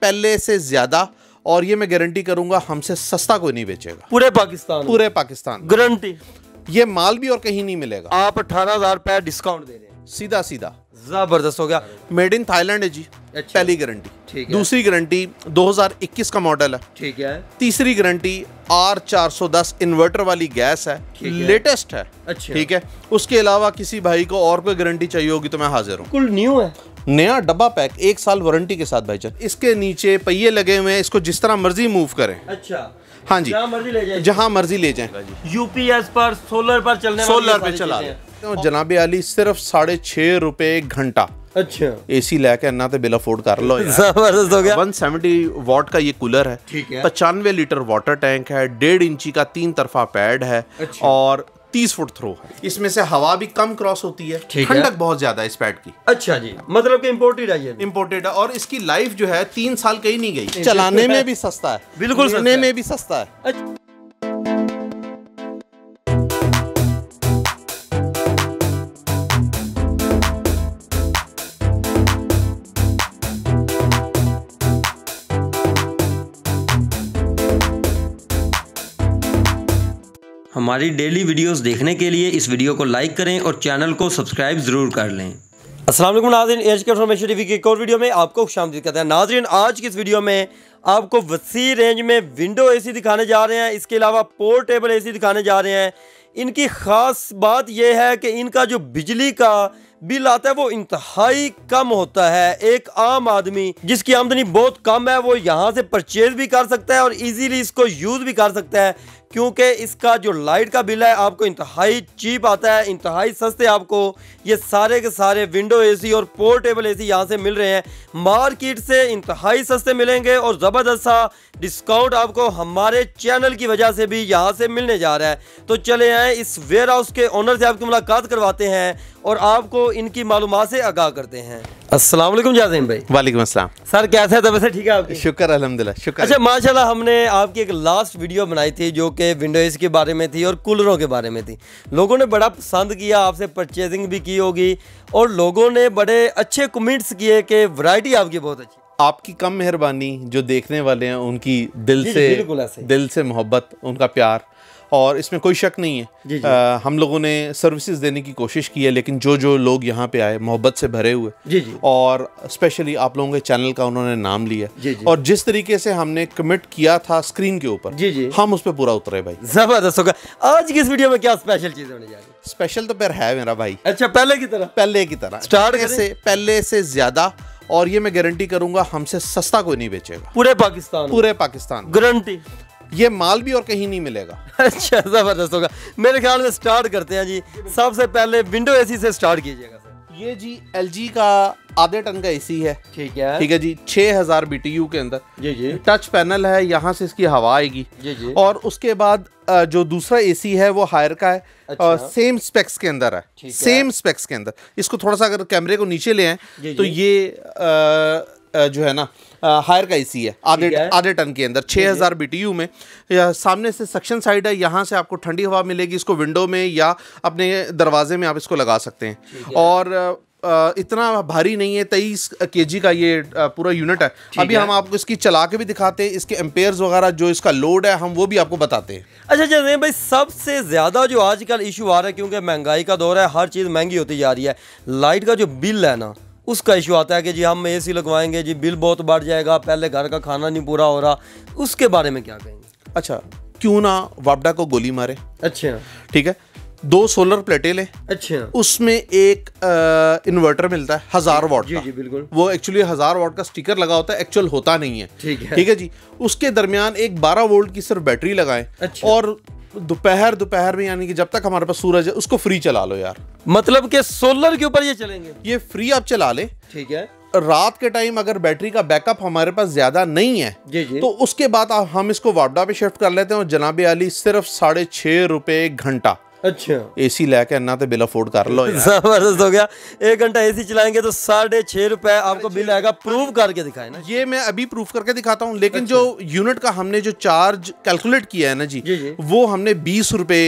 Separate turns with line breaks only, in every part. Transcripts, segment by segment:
पहले से ज्यादा, और ये मैं गारंटी करूंगा हमसे सस्ता कोई नहीं बेचेगा
पूरे पाकिस्तान।
पूरे पाकिस्तान
गारंटी।
ये माल भी और कहीं नहीं मिलेगा।
आप 18,000 रुपए डिस्काउंट दे रहे हैं,
सीधा सीधा
जबरदस्त हो गया।
मेड इन थाईलैंड है जी।
अच्छा।
पहली गारंटी।
ठीक है।
दूसरी गारंटी 2021 का मॉडल है।
ठीक है।
तीसरी गारंटी R410 इन्वर्टर वाली गैस है, लेटेस्ट है।
अच्छा।
ठीक है। उसके अलावा किसी भाई को और कोई गारंटी चाहिए होगी तो मैं हाजिर हूँ।
कुल न्यू है,
नया डब्बा पैक, 1 साल वारंटी के साथ भाईजान। इसके नीचे पहिए लगे हुए हैं, इसको जिस तरह मर्जी मूव करें।
अच्छा।
हाँ जी,
जहाँ मर्जी ले जाए,
जहाँ मर्जी ले जाएं।
यूपीएस पर, सोलर पर चलने वाली
सोलर पे चला लें। जनाब आली सिर्फ 6.5 रुपए घंटा।
अच्छा।
एसी लेके अन्ना ते बिल अफोर्ड कर लो यार।
जबरदस्त हो गया।
170 वॉट का ये कूलर है।
ठीक है।
95 लीटर वाटर टैंक है, 1.5 इंची का 3 तरफा पैड है।
अच्छा।
और 30 फुट थ्रो है। इसमें से हवा भी कम क्रॉस होती है, ठंडक बहुत ज्यादा है इस पैड की।
अच्छा जी, मतलब कि इंपोर्टेड है ये।
इंपोर्टेड है, और इसकी लाइफ जो है 3 साल कहीं नहीं गई। चलाने में भी सस्ता है,
बिल्कुल
लेने में भी सस्ता है।
अच्छा। हमारी डेली वीडियोस देखने के लिए इस वीडियो को लाइक करें और चैनल को सब्सक्राइब ज़रूर कर लें। अस्सलाम वालेकुम नाज़रीन, एज के इन्फॉर्मेशन टीवी की एक और वीडियो में आपको खुशामदीद कहते हैं। नाज़रीन, आज की इस वीडियो में आपको वसी रेंज में विंडो एसी दिखाने जा रहे हैं। इसके अलावा पोर्टेबल एसी दिखाने जा रहे हैं। इनकी ख़ास बात यह है कि इनका जो बिजली का बिल आता है वो इंतहाई कम होता है। एक आम आदमी जिसकी आमदनी बहुत कम है वो यहाँ से परचेज भी कर सकता है और इजीली इसको यूज़ भी कर सकता है, क्योंकि इसका जो लाइट का बिल है आपको इंतहाई चीप आता है, इंतहाई सस्ते आपको ये सारे के सारे विंडो एसी और पोर्टेबल एसी यहाँ से मिल रहे हैं। मार्केट से इंतहाई सस्ते मिलेंगे और ज़बरदस्त सा डिस्काउंट आपको हमारे चैनल की वजह से भी यहाँ से मिलने जा रहा है। तो चले आए इस वेयर हाउस के ओनर से आपकी मुलाकात करवाते हैं और आपको इनकी मालूमात से आगाह करते हैं। अस्सलाम वालेकुम जाज़िम भाई।
वालेकुम अस्सलाम
सर, कैसे है? तबीयत ठीक है आपकी?
शुक्र अल्हम्दुलिल्लाह, शुक्र।
अच्छा, माशाल्लाह, हमने आपकी एक लास्ट वीडियो बनाई थी जो कि विंडो एसी के बारे में थी और कूलरों के बारे में थी। लोगों ने बड़ा पसंद किया, आपसे परचेजिंग भी की होगी और लोगों ने बड़े अच्छे कमेंट्स किए कि वैरायटी आपकी बहुत अच्छी।
आपकी कम मेहरबानी, जो देखने वाले हैं उनकी दिल से मोहब्बत, उनका प्यार, और इसमें कोई शक नहीं है। हम लोगों ने सर्विसेज देने की कोशिश की है, लेकिन जो लोग यहाँ पे आए मोहब्बत से भरे हुए, और स्पेशली आप लोगों के चैनल का उन्होंने नाम लिया, और जिस तरीके से हमने कमिट किया था स्क्रीन के ऊपर, हम उस पर पूरा उतरे भाई।
जबरदस्त होगा। आज की इस वीडियो में क्या स्पेशल चीज होने जा रही है?
स्पेशल तो फिर है मेरा भाई।
अच्छा, पहले की तरह
स्टार्ट से पहले से ज्यादा, और ये मैं गारंटी करूंगा हमसे सस्ता कोई नहीं बेचेगा
पूरे पाकिस्तान। गारंटी।
ये माल भी और कहीं नहीं मिलेगा।
अच्छा, जबरदस्त होगा। मेरे ख्याल में स्टार्ट करते हैं जी। सबसे पहले विंडो एसी से स्टार्ट कीजिएगा सर।
ये जी LG का आधे टन का एसी है।
ठीक है।
ठीक है जी, 6000 BTU के अंदर।
जी।
टच पैनल है, यहाँ से इसकी हवा आएगी।
जी।
और उसके बाद जो दूसरा एसी है वो हायर का है।
अच्छा।
सेम स्पेक्स के अंदर है, सेम स्पेक्स के अंदर। इसको थोड़ा सा अगर कैमरे को नीचे ले आए तो ये जो है ना हायर का एसी है, आधे टन के अंदर, 6000 BTU में। सामने से सक्शन साइड है, यहाँ से आपको ठंडी हवा मिलेगी। इसको विंडो में या अपने दरवाजे में आप इसको लगा सकते हैं। और इतना भारी नहीं है, 23 kg का ये पूरा यूनिट है। अभी हम आपको इसकी चला के भी दिखाते हैं, इसके एम्पेयर्स वगैरह जो इसका लोड है हम वो भी आपको बताते हैं।
अच्छा जनाब भाई, सबसे ज़्यादा जो आजकल इशू आ रहा है, क्योंकि महंगाई का दौर है, हर चीज़ महंगी होती जा रही है, लाइट का जो बिल है ना उसका इशू आता है कि जी हम एसी लगवाएंगे जी बिल बहुत बढ़ जाएगा, पहले घर का खाना नहीं पूरा हो रहा, उसके बारे में क्या कहेंगे?
अच्छा, क्यों ना वापडा को गोली मारे।
अच्छा,
ठीक है, 2 सोलर प्लेटें लें।
अच्छा,
उसमें एक इन्वर्टर मिलता है 1000 वॉट का।
जी बिल्कुल।
वो एक्चुअली 1000 वॉट का स्टिकर लगा होता है, एक्चुअल होता नहीं है। ठीक है जी। उसके दरमियान एक 12 वोल्ट की सिर्फ बैटरी लगाएं।
अच्छा।
और दोपहर में, यानी कि जब तक हमारे पास सूरज है, उसको फ्री चला लो यार।
मतलब कि सोलर के ऊपर ये चलेंगे?
ये फ्री आप चला ले।
ठीक है।
रात के टाइम अगर बैटरी का बैकअप हमारे पास ज्यादा नहीं है
जी।
तो उसके बाद हम इसको वापडा पे शिफ्ट कर लेते हैं, और जनाब आली सिर्फ 6.5 रुपए घंटा।
अच्छा,
एसी लेके अन्ना तो बिल अफोर्ड कर लो यार।
जबरदस्त हो गया। 1 घंटा एसी चलाएंगे तो 6.5 रुपए आपको बिल आएगा। प्रूव करके दिखाए ना?
ये मैं अभी प्रूफ करके दिखाता हूँ, लेकिन जो यूनिट का हमने जो चार्ज कैलकुलेट किया है ना जी, वो हमने 20 रुपए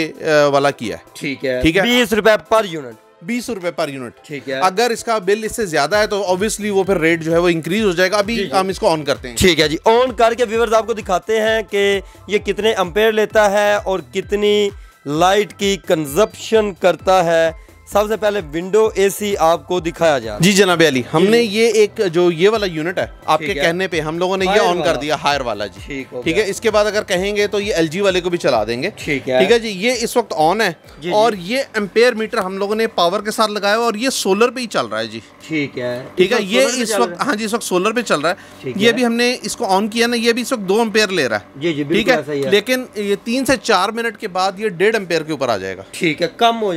वाला किया है।
ठीक है।
ठीक है,
20 रुपए पर यूनिट।
20 रुपए पर यूनिट।
ठीक है।
अगर इसका बिल इससे ज्यादा है तो ऑब्वियसली वो फिर रेट जो है वो इंक्रीज हो जाएगा। अभी हम इसको ऑन करते हैं।
ठीक है जी, ऑन करके व्यूअर्स आपको दिखाते हैं कि ये कितने एम्पेयर लेता है और कितनी लाइट की कंजप्शन करता है। सबसे पहले विंडो एसी आपको दिखाया जा रहा है।
जी जनाब अली, हमने ये एक जो ये वाला यूनिट है आपके कहने पे हम लोगों ने ये ऑन कर दिया, हायर वाला जी। ठीक है, इसके बाद अगर कहेंगे तो ये एलजी वाले को भी चला देंगे। ठीक है जी, ये इस वक्त ऑन है और ये एम्पेयर मीटर हम लोगों ने पावर के साथ लगाया और ये सोलर पे ही चल रहा है जी। ठीक है, ये इस वक्त, हाँ जी, इस वक्त सोलर पे चल रहा है। ये भी हमने इसको ऑन किया ना, ये भी इस वक्त 2 एम्पेयर ले रहा है। ठीक है, लेकिन ये 3 से 4 मिनट के बाद ये 1.5 एम्पेयर के ऊपर आ जाएगा।
ठीक है, कम हो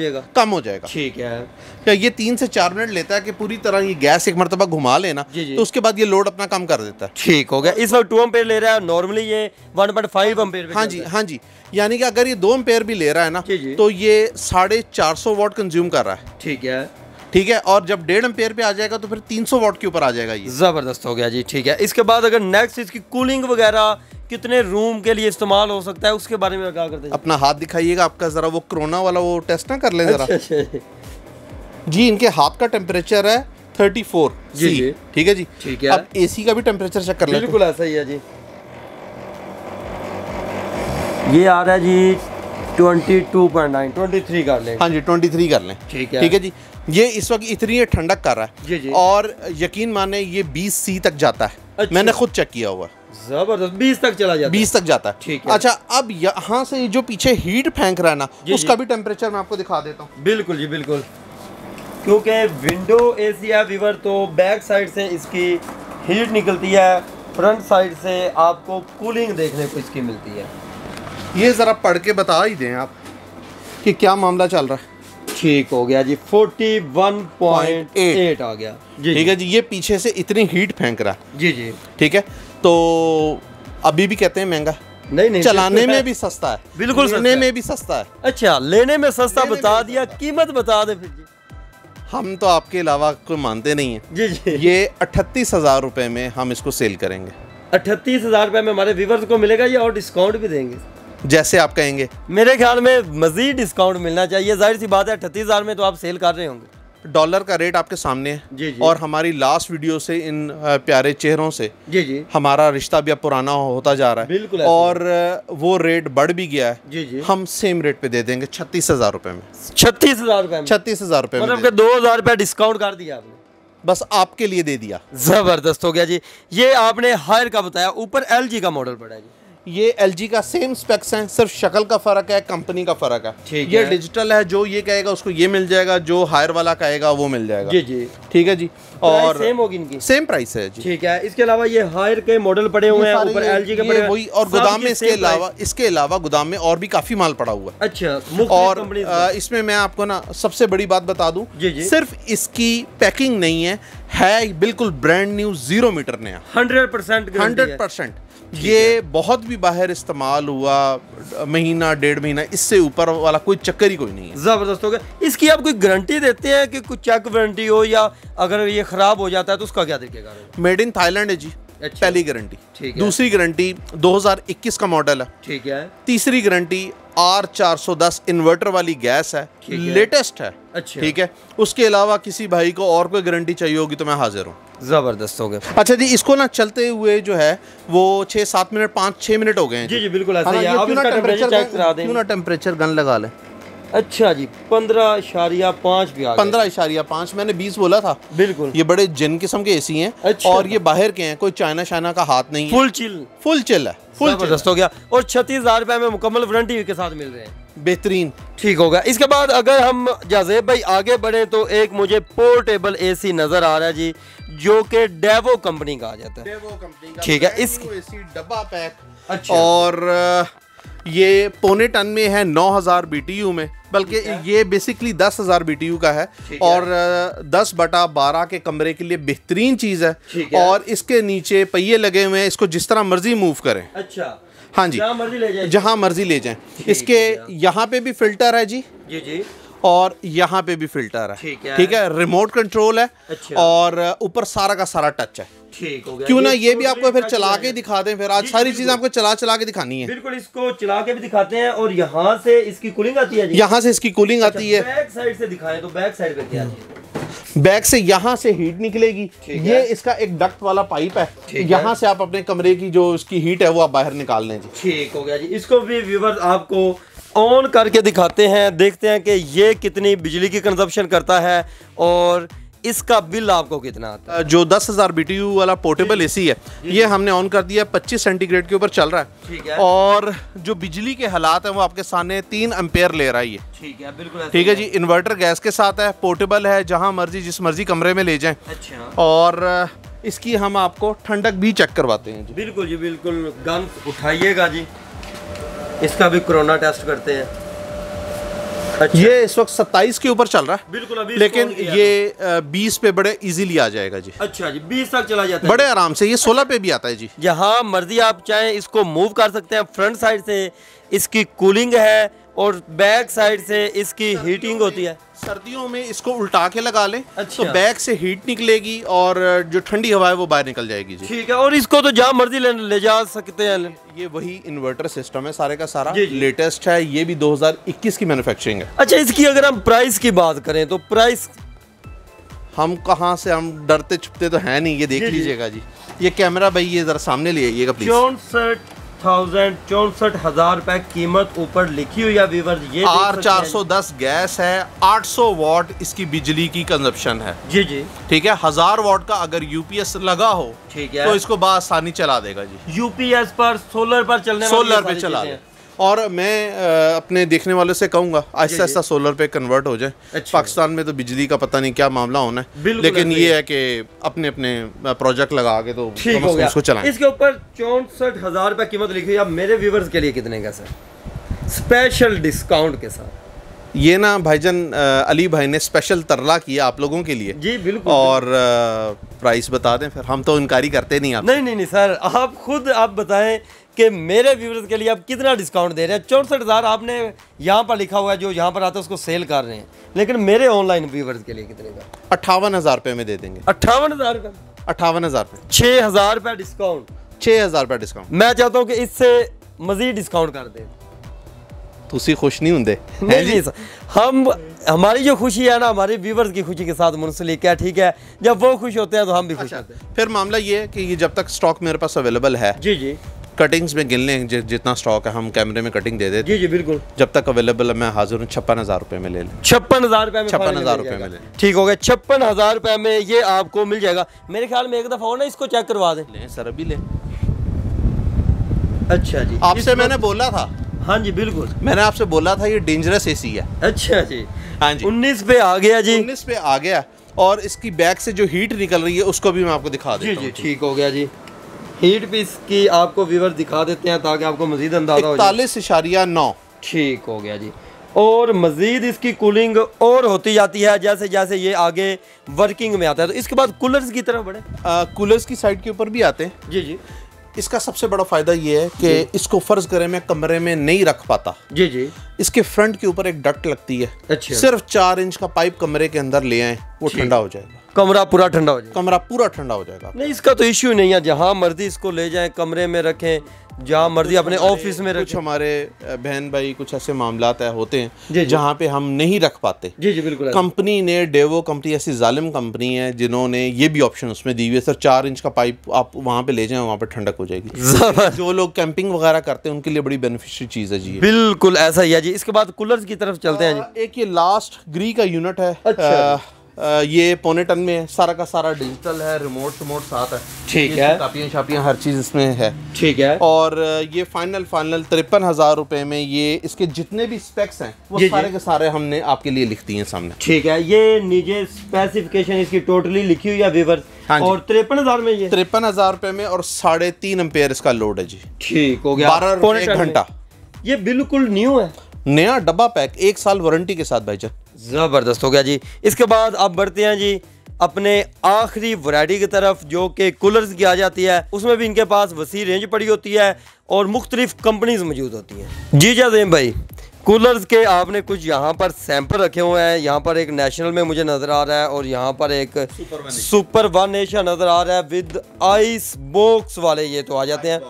जाएगा। ठीक है,
क्या ये 3 से 4 मिनट लेता है कि पूरी तरह ये गैस एक मरतबा घुमा लेना, तो उसके बाद ये लोड अपना कम कर देता है।
ठीक हो गया। इस वक्त 2 एम्पेयर ले रहा है, नॉर्मली ये 1.5 एम्पेयर पे।
हाँ जी, यानी कि अगर ये 2 एम्पेयर भी ले रहा है ना तो ये 450 वाट कंज्यूम कर रहा है। ठीक है, और जब 1.5 एम्पेयर पे आ जाएगा तो फिर 300 वाट के ऊपर आ जाएगा ये।
जबरदस्त हो गया जी। ठीक है, इसके बाद अगर नेक्स्ट इसकी कूलिंग वगैरह कितने रूम के लिए इस्तेमाल हो सकता है उसके बारे में क्या करते हैं?
अपना हाथ दिखाइएगा आपका, जरा वो कोरोना वाला वो टेस्ट ना कर लें जरा। जी, इनके हाथ का टेम्परेचर है 34 जी। ठीक है जी। ठीक है, अब एसी का भी टेम्परेचर चेक कर लें।
बिल्कुल ऐसा ही है जी। ये आ रहा है जी 22.9, 23 कर लें।
हाँ जी, 23 कर लें। ठीक है जी, ये इस वक्त इतनी ठंडक कर रहा है जी। और यकीन माने ये 20 सी तक जाता है। अच्छा। मैंने खुद चेक किया हुआ है।
जबरदस्त, 20 तक चला जाता है।
20 तक जाता है। ठीक है। अच्छा, अब यहाँ से जो पीछे हीट फेंक रहा है ना, उसका भी टेम्परेचर मैं आपको दिखा देता हूँ।
बिल्कुल जी, बिल्कुल, क्योंकि विंडो एसी है व्यूअर, तो बैक साइड से इसकी हीट निकलती है, फ्रंट साइड से आपको कूलिंग देखने को इसकी मिलती है।
ये ज़रा पढ़ के बता ही दें आप कि क्या मामला चल रहा है।
ठीक हो गया जी, 41.8 आ गया जी।
ठीक है जी, ये पीछे से इतनी हीट फेंक रहा है
जी। ठीक
है, तो अभी भी कहते हैं महंगा नहीं, चलाने में भी सस्ता है। बिल्कुल, लेने में भी सस्ता है।
अच्छा, लेने में सस्ता बता दिया, कीमत बता दे फिर जी।
हम तो आपके अलावा कोई मानते नहीं है जी। ये 38,000 रुपए में हम इसको सेल करेंगे।
38,000 रुपए में हमारे व्यूअर्स को मिलेगा या और डिस्काउंट भी देंगे?
जैसे आप कहेंगे।
मेरे ख्याल में मजीद डिस्काउंट मिलना चाहिए, जाहिर सी बात है 38,000 में तो आप सेल कर रहे होंगे।
डॉलर का रेट आपके सामने है जी। और हमारी लास्ट वीडियो से इन प्यारे चेहरों से जी हमारा रिश्ता भी अब पुराना होता जा रहा है। बिल्कुल, और वो रेट बढ़ भी गया है जी। हम सेम रेट पे दे देंगे 36,000 रुपए में।
36,000 रुपए में?
36,000 रुपए,
मतलब 2,000 रुपए डिस्काउंट कर दिया आपने?
बस आपके लिए दे दिया।
जबरदस्त हो गया जी। ये आपने हायर का बताया, ऊपर एलजी का मॉडल पड़ा है जी।
ये एलजी का सेम स्पेक्स हैं, सिर्फ शक्ल का फर्क है, कंपनी का फर्क है। ये डिजिटल है, जो ये कहेगा उसको ये मिल जाएगा, जो हायर वाला कहेगा वो मिल जाएगा जी। ठीक है जी, और
सेम होगी इनकी,
सेम प्राइस है जी।
ठीक है, इसके अलावा ये हायर के मॉडल पड़े हुए हैं, ऊपर एलजी के पड़े हुए हैं,
और गोदाम में इसके अलावा गोदाम में और भी काफी माल पड़ा हुआ है।
अच्छा,
और इसमें मैं आपको ना सबसे बड़ी बात बता दूं, सिर्फ इसकी पैकिंग नहीं है बिल्कुल ब्रांड न्यू, 0 मीटर नया, 100%। ये बहुत भी बाहर इस्तेमाल हुआ, महीना 1.5 महीना, इससे ऊपर वाला कोई चक्कर ही कोई नहीं है।
जबरदस्त हो गया। इसकी आप कोई गारंटी देते हैं कि कुछ चेक वारंटी हो, या अगर ये खराब हो जाता है तो उसका क्या तरीका है?
मेड इन थाईलैंड है जी। अच्छा। पहली गारंटी। ठीक है। दूसरी गारंटी 2021 का मॉडल है। ठीक है। तीसरी गारंटी R410 इन्वर्टर वाली गैस है, लेटेस्ट है। अच्छा। ठीक है, उसके अलावा किसी भाई को और कोई गारंटी चाहिए होगी तो मैं हाजिर हूँ।
जबरदस्त हो गया।
अच्छा जी, इसको ना चलते हुए जो है वो 6-7 मिनट, 5-6 मिनट हो गए हैं
जी। बिल्कुल ऐसा ही है। आप इसका टेम्परेचर चेक करा दें।
क्यों ना टेम्परेचर गन लगा लें।
अच्छा जी, 15.5 भी आ गया।
15.5, मैंने 20 बोला था। बिल्कुल, ये बड़े जिन किस्म के एसी हैं। अच्छा। और ये बाहर के हैं, कोई चाइना का हाथ नहीं है,
फुल चिल है।
जबरदस्त
हो गया। और 36,000 रुपए में मुकम्मल वारंटी के साथ मिल रहे हैं।
बेहतरीन।
ठीक होगा। इसके बाद अगर हम जाजेब भाई आगे बढ़े तो एक मुझे पोर्टेबल एसी नजर आ रहा है जी, जो कि डेवो कंपनी का आ जाता है। डेवो कंपनी का, ठीक है, इस
एसी डब्बा पैक। अच्छा। और ये 1.25 टन में है, 9,000 BTU में, बल्कि ये बेसिकली 10,000 BTU का है। और 10/12 के कमरे के लिए बेहतरीन चीज़ है। और इसके नीचे पहिए लगे हुए हैं, इसको जिस तरह मर्जी मूव करें। अच्छा। हाँ जी, जहाँ मर्जी ले जाएं। इसके यहाँ पे भी फिल्टर है जी। और यहाँ पे भी फिल्टर है। ठीक है, रिमोट कंट्रोल है। अच्छा। और ऊपर सारा का सारा टच है।
ठीक हो गया।
क्यों ना ये भी आपको फिर चला के दिखा दें, फिर आज सारी चीजें आपको चला के दिखानी है।
बिल्कुल, इसको चला के भी दिखाते हैं। और यहाँ से इसकी कूलिंग आती है जी?
यहाँ से इसकी कूलिंग आती है।
बैक साइड से दिखाएं तो बैक साइड पे क्या है?
बैक से यहाँ से हीट निकलेगी। ये इसका एक डक्ट वाला पाइप है, यहाँ से आप अपने कमरे की जो इसकी हीट है वो आप बाहर निकाल लें जी। ठीक
हो गया जी। इसको भी व्यूअर्स आपको ऑन करके दिखाते हैं, देखते हैं कि ये कितनी बिजली की कंजप्शन करता है और इसका बिल आपको कितना आता है।
जो 10,000 BTU वाला पोर्टेबल एसी है, ये हमने ऑन कर दिया, 25 सेंटीग्रेड के ऊपर चल रहा है।
ठीक है।
और जो बिजली के हालात हैं वो आपके सामने 3 एम्पेयर ले रहा है ये।
ठीक है, बिल्कुल
ठीक है जी। इन्वर्टर गैस के साथ है, पोर्टेबल है, जहां मर्जी जिस मर्जी कमरे में ले जाएं।
अच्छा।
और इसकी हम आपको ठंडक भी चेक करवाते हैं जी।
बिल्कुल जी, बिल्कुल। गन उठाइएगा जी, इसका भी कोरोना टेस्ट करते हैं।
अच्छा। ये इस वक्त 27 के ऊपर चल रहा है।
बिल्कुल। अभी
लेकिन ये 20 पे बड़े इजीली आ जाएगा जी।
अच्छा जी, 20 तक चला जाता है
बड़े आराम से। ये 16 पे भी आता है जी।
जहाँ मर्जी आप चाहें इसको मूव कर सकते हैं। फ्रंट साइड से इसकी कूलिंग है और बैक साइड से इसकी हीटिंग होती है।
सर्दियों में इसको उल्टा के लगा लें।
अच्छा।
तो बैक से हीट निकलेगी और जो ठंडी हवा है वो बाहर निकल जाएगी जी।
ठीक है। और इसको तो जहाँ मर्जी ले जा सकते हैं।
ये वही इन्वर्टर सिस्टम है सारे का सारा, लेटेस्ट है। ये भी 2021 की मैन्युफैक्चरिंग है।
अच्छा, इसकी अगर हम प्राइस की बात करें तो प्राइस
हम कहाँ से, हम डरते छुपते तो है नहीं। ये देख लीजिएगा जी। ये कैमरा भाई ये जरा सामने ले आइएगा प्लीज।
64,000 रुपए कीमत ऊपर लिखी हुई है व्यूअर्स। ये
R410 गैस है, 800 वाट इसकी बिजली की कंजप्शन है
जी जी। ठीक
है। 1000 वाट का अगर यूपीएस लगा हो,
ठीक है,
तो इसको बआसानी चला देगा जी।
यूपीएस पर सोलर पर चलने
सोलर पे चला दे। और मैं अपने देखने वालों से कहूंगा आहिस्ता आहिस्ता सोलर पे कन्वर्ट हो जाए।
अच्छा।
पाकिस्तान में तो बिजली का पता नहीं क्या मामला होना है, लेकिन ये है कि अपने अपने प्रोजेक्ट लगा के तो
ठीक हो गया।
उसको चलाएं।
इसके ऊपर 64,000 रुपए कीमत लिखी है। मेरे व्यूवर्स के लिए कितने का सर, स्पेशल डिस्काउंट के साथ?
ये ना भाईजान अली भाई ने स्पेशल तरला किया आप लोगों के लिए
जी। बिल्कुल।
और प्राइस बता दें फिर, हम तो इनकारी करते नहीं। आप
नहीं सर, आप खुद आप बताएं कि मेरे व्यूअर्स के लिए आप कितना डिस्काउंट दे रहे हैं। 64,000 आपने यहाँ पर लिखा हुआ है, जो यहाँ पर आता है उसको सेल कर रहे हैं, लेकिन मेरे ऑनलाइन व्यूअर्स के लिए कितने का?
58,000 रुपये में दे देंगे।
58,000 रुपये?
58,000 रुपये।
6,000 रुपये डिस्काउंट।
6,000 रुपये डिस्काउंट।
मैं चाहता हूँ कि इससे मजीद डिस्काउंट कर दें।
तुसी खुश नहीं होंगे?
नहीं सर, हमारी जो खुशी है ना, हमारे व्यूवर्स की खुशी के साथ मुंसलिक है। ठीक है, जब वो खुश होते हैं तो हम भी खुश होते हैं।
फिर मामला ये है कि ये जब तक स्टॉक मेरे पास अवेलेबल है
जी जी,
कटिंग्स में गिन लें जितना स्टॉक है, हम कैमरे में कटिंग दे देते।
जी जी बिल्कुल।
जब तक अवेलेबल है मैं हाजिर हूँ। 56,000 रुपये में ले लें।
56,000 रुपये में?
56,000 रुपये में ले।
ठीक हो गया। 56,000 रुपये में ये आपको मिल जाएगा। मेरे ख्याल में एक दफ़ा और ना इसको चेक करवा दें।
लें सर, अभी लें।
अच्छा जी,
आपसे मैंने बोला था।
हाँ जी बिल्कुल,
मैंने आपसे बोला था ये डेंजरस एसी है।
अच्छा जी।
हाँ जी,
19 पे आ गया जी।
19 पे आ गया। और इसकी बैक से जो हीट निकल रही है उसको भी मैं आपको दिखा देता हूँ।
ठीक हो गया जी। हीट भी इसकी आपको व्यूअर दिखा देते हैं ताकि आपको मजीद अंदाजा हो जाए।
41.9।
ठीक हो गया जी। और मजीद इसकी कूलिंग और होती जाती है जैसे जैसे ये आगे वर्किंग में आता है। तो इसके बाद कूलर्स की तरफ बढ़े।
कूलर्स की साइड के ऊपर भी आते हैं
जी जी।
इसका सबसे बड़ा फायदा ये है कि इसको फर्ज करें मैं कमरे में नहीं रख पाता
जी जी,
इसके फ्रंट के ऊपर एक डक्ट लगती है।
अच्छा।
सिर्फ 4 इंच का पाइप कमरे के अंदर ले आए, वो ठंडा हो जाएगा।
कमरा पूरा ठंडा हो जाएगा।
कमरा पूरा ठंडा हो जाएगा।
नहीं, इसका तो इश्यू नहीं है। जहाँ मर्जी इसको ले जाएं, कमरे में रखें, जहाँ मर्जी अपने ऑफिस में रखें।
कुछ हमारे बहन भाई कुछ ऐसे मामलात होते हैं जहाँ पे हम नहीं रख पाते।
जी जी बिल्कुल।
कंपनी ने, डेवो कंपनी ऐसी जालिम कंपनी है जिन्होंने ये भी ऑप्शन उसमें दी हुई है। सर 4 इंच का पाइप आप वहाँ पे ले जाएं, वहाँ पे ठंडक हो जाएगी। जो लोग कैंपिंग वगैरह करते हैं उनके लिए बड़ी बेनिफिशियल चीज़ है जी।
बिल्कुल ऐसा ही है जी। इसके बाद कूलर्स की तरफ चलते हैं जी।
एक ये लास्ट ग्री का यूनिट है।
अच्छा।
ये 1.25 टन में है, सारा का सारा डिजिटल है, रिमोट साथ है। ठीक है, कापियाँ शापियाँ हर चीज़ इसमें है। ठीक है। और ये फाइनल 53,000 रुपए में ये इसके जितने भी स्पेक्स हैं वो सारे के सारे हमने आपके लिए लिख दिए हैं सामने।
ठीक है, ये नीचे स्पेसिफिकेशन इसकी टोटली लिखी हुई है व्यूअर्स। हाँ, और 53,000 में ये
53,000 रुपए में और 3.5 एम्पेयर इसका लोड है जी।
ठीक हो गया।
12 रुपए 1 घंटा।
ये बिल्कुल न्यू है,
नया डब्बा पैक, 1 साल वारंटी के साथ भाईजान।
ज़बरदस्त हो गया जी। इसके बाद आप बढ़ते हैं जी अपने आखिरी वैरायटी की तरफ जो कि कूलर्स की आ जाती है। उसमें भी इनके पास वसी रेंज पड़ी होती है और मुख्तलिफ कंपनीज मौजूद होती हैं। जी जाज़ेम भाई, कूलर्स के आपने कुछ यहाँ पर सैंपल रखे हुए हैं। यहाँ पर एक नेशनल में मुझे नज़र आ रहा है और यहाँ पर एक सुपर वन एशिया नज़र आ रहा है विद आइस बॉक्स वाले, ये तो आ जाते हैं।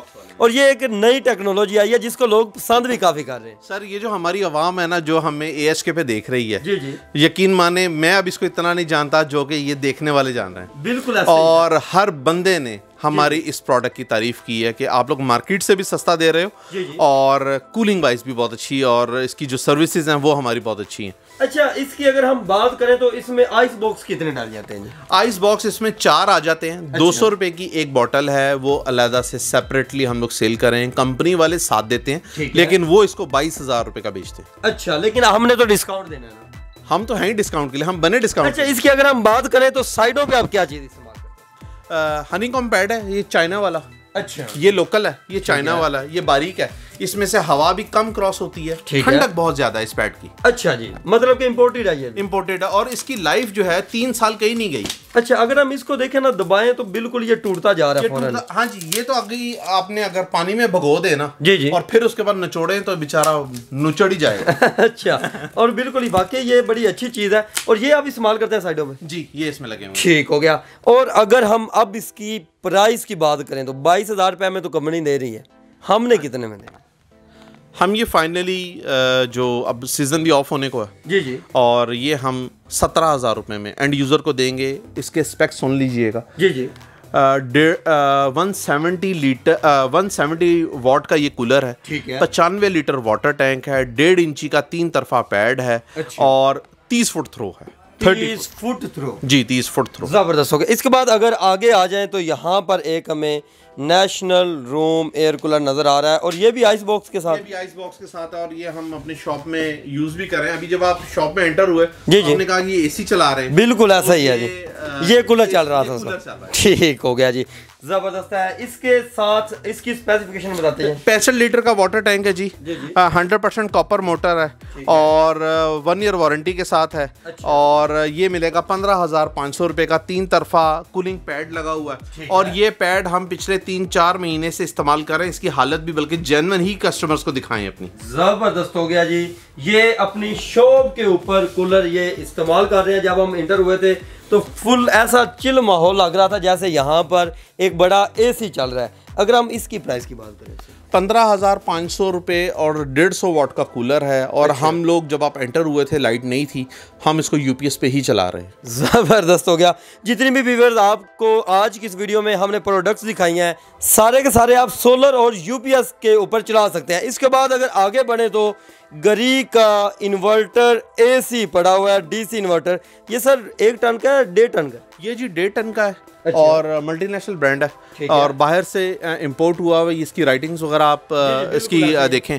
और ये एक नई टेक्नोलॉजी आई है जिसको लोग पसंद भी काफ़ी कर रहे हैं।
सर ये जो हमारी आवाम है ना, जो हमें AHK पे देख रही है,
जी जी,
यकीन माने मैं अब इसको इतना नहीं जानता जो कि ये देखने वाले जान रहे हैं।
बिल्कुल ऐसे
और हर बंदे ने हमारी इस प्रोडक्ट की तारीफ की है कि आप लोग मार्केट से भी सस्ता दे रहे हो,
जी जी,
और कूलिंग वाइज भी बहुत अच्छी है, और इसकी जो सर्विसेज हैं वो हमारी बहुत अच्छी हैं।
अच्छा, इसकी अगर हम बात करें तो इसमें आइस बॉक्स कितने डाल जाते हैं?
आइस बॉक्स इसमें 4 आ जाते हैं।
अच्छा।
200 रुपए की एक बॉटल है, वो अलहदा से सेपरेटली हम लोग सेल कर रहे हैं। कंपनी वाले साथ देते हैं, लेकिन वो इसको 22,000 रुपए का बेचते हैं।
अच्छा, लेकिन हमने तो डिस्काउंट देना है ना?
हम तो हैं ही डिस्काउंट के लिए, हम बने डिस्काउंट।
अच्छा, इसकी अगर हम बात करें तो साइडों पे आप क्या चीज़ इस्तेमाल करते हैं?
हनीकॉम्ब पैड है, ये चाइना वाला।
अच्छा,
ये लोकल है, ये चाइना वाला है, ये बारीक है, इसमें से हवा भी कम क्रॉस होती है, ठंडक बहुत ज्यादा है इस पैड की।
अच्छा जी, मतलब कि इम्पोर्टेड है ये?
इम्पोर्टेड है, और इसकी लाइफ जो है 3 साल कहीं नहीं गई।
अच्छा, अगर हम इसको देखें ना, दबाएं तो बिल्कुल ये टूटता जा रहा है।
हाँ जी, ये तो अभी आपने अगर पानी में भगो दे ना,
जी जी,
और फिर उसके बाद निचोड़े तो बेचारा नुचड़ ही जाएगा।
अच्छा, और बिल्कुल ही वाकई ये बड़ी अच्छी चीज़ है। और ये आप इस्तेमाल करते हैं साइडों में?
जी, ये इसमें लगे हुए।
ठीक हो गया। और अगर हम अब इसकी प्राइस की बात करें तो 22,000 रुपये में तो कंपनी दे रही है, हमने कितने में देना?
हम ये फाइनली जो अब सीजन भी ऑफ होने को है,
जी जी,
और ये हम 17,000 रुपये में एंड यूज़र को देंगे। इसके स्पेक्स सुन लीजिएगा।
जी जी,
170 लीटर 170 वॉट का ये कूलर है।
ठीक है।
95 लीटर वाटर टैंक है, 1.5 इंची का 3 तरफा पैड है।
अच्छा।
और 30 फुट थ्रो है।
30 फुट थ्रो?
जी, 30 फुट थ्रो।
ज़बरदस्त हो गया। इसके बाद अगर आगे आ जाएं तो यहाँ पर एक हमें नेशनल रूम एयर कूलर नजर आ रहा है, और ये भी आइस बॉक्स के साथ।
ये भी आइस बॉक्स के साथ है, और ये हम अपनी शॉप में यूज भी कर रहे हैं। अभी जब आप शॉप में एंटर हुए
जी
तो
जी,
हमने कहा कि ये AC चला रहे हैं।
बिल्कुल ऐसा ही है जी, ये कूलर चल रहा था। ठीक हो गया जी, जबरदस्त है। इसके साथ इसकी स्पेसिफिकेशन बताते हैं।
65 लीटर का वाटर टैंक है जी, 100% कॉपर मोटर है, और 1 ईयर वारंटी के साथ है। अच्छा। और ये मिलेगा 15,500 रुपये का 3 तरफा कूलिंग पैड लगा हुआ है। और ये पैड हम पिछले 3-4 महीने से इस्तेमाल कर रहे हैं। इसकी हालत भी बल्कि जेन्युइन ही कस्टमर्स को दिखाएं अपनी।
जबरदस्त हो गया जी, ये अपनी शॉप के ऊपर कूलर ये इस्तेमाल कर रहे हैं। जब हम इंटर हुए थे तो फुल ऐसा चिल माहौल लग रहा था जैसे यहाँ पर एक बड़ा AC चल रहा है। अगर हम इसकी प्राइस की बात करें,
15,500 रुपये और 150 वाट का कूलर है। और अच्छा। हम लोग जब आप एंटर हुए थे लाइट नहीं थी, हम इसको UPS पे ही चला रहे हैं।
ज़बरदस्त हो गया। जितनी भी व्यूअर्स आपको आज की इस वीडियो में हमने प्रोडक्ट्स दिखाई हैं, सारे के सारे आप सोलर और UPS के ऊपर चला सकते हैं। इसके बाद अगर आगे बढ़े तो गरी का इन्वर्टर AC पड़ा हुआ है, DC इन्वर्टर। ये सर 1 टन का है, 1.5 टन का?
ये जी 1.5 टन का है। अच्छा। और मल्टीनेशनल ब्रांड है, और बाहर से इंपोर्ट हुआ हुआ। इसकी राइटिंग्स वगैरह आप इसकी देखें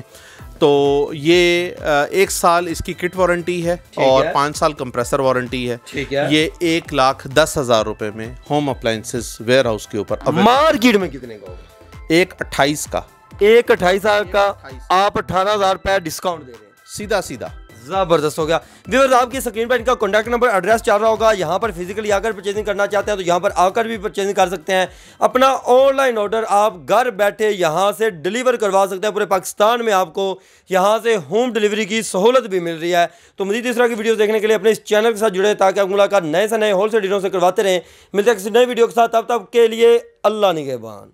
तो ये 1 साल इसकी किट वारंटी है, और 5 साल कंप्रेसर वारंटी है। ये 1,10,000 रुपए में होम अप्लायंसेस वेयर हाउस के ऊपर।
मार्केट में कितने का होगा?
1,28 का।
1,28,000 का आप 18,000 रुपया डिस्काउंट दे रहे हैं,
सीधा सीधा।
ज़बरदस्त हो गया। व्यूअर्स, आपकी स्क्रीन पर इनका कॉन्टैक्ट नंबर, एड्रेस चल रहा होगा। यहाँ पर फिजिकली आकर परचेजिंग करना चाहते हैं तो यहाँ पर आकर भी परचेजिंग कर सकते हैं। अपना ऑनलाइन ऑर्डर आप घर बैठे यहाँ से डिलीवर करवा सकते हैं। पूरे पाकिस्तान में आपको यहाँ से होम डिलीवरी की सहूलत भी मिल रही है। तो मज़ीद इस तरह की वीडियोस देखने के लिए अपने इस चैनल के साथ जुड़े, ताकि आप मुलाकात नए से नए होलसेल डीलरों से करवाते रहें। मिलते हैं किसी नई वीडियो के साथ, तब तक के लिए अल्लाह निगहबान।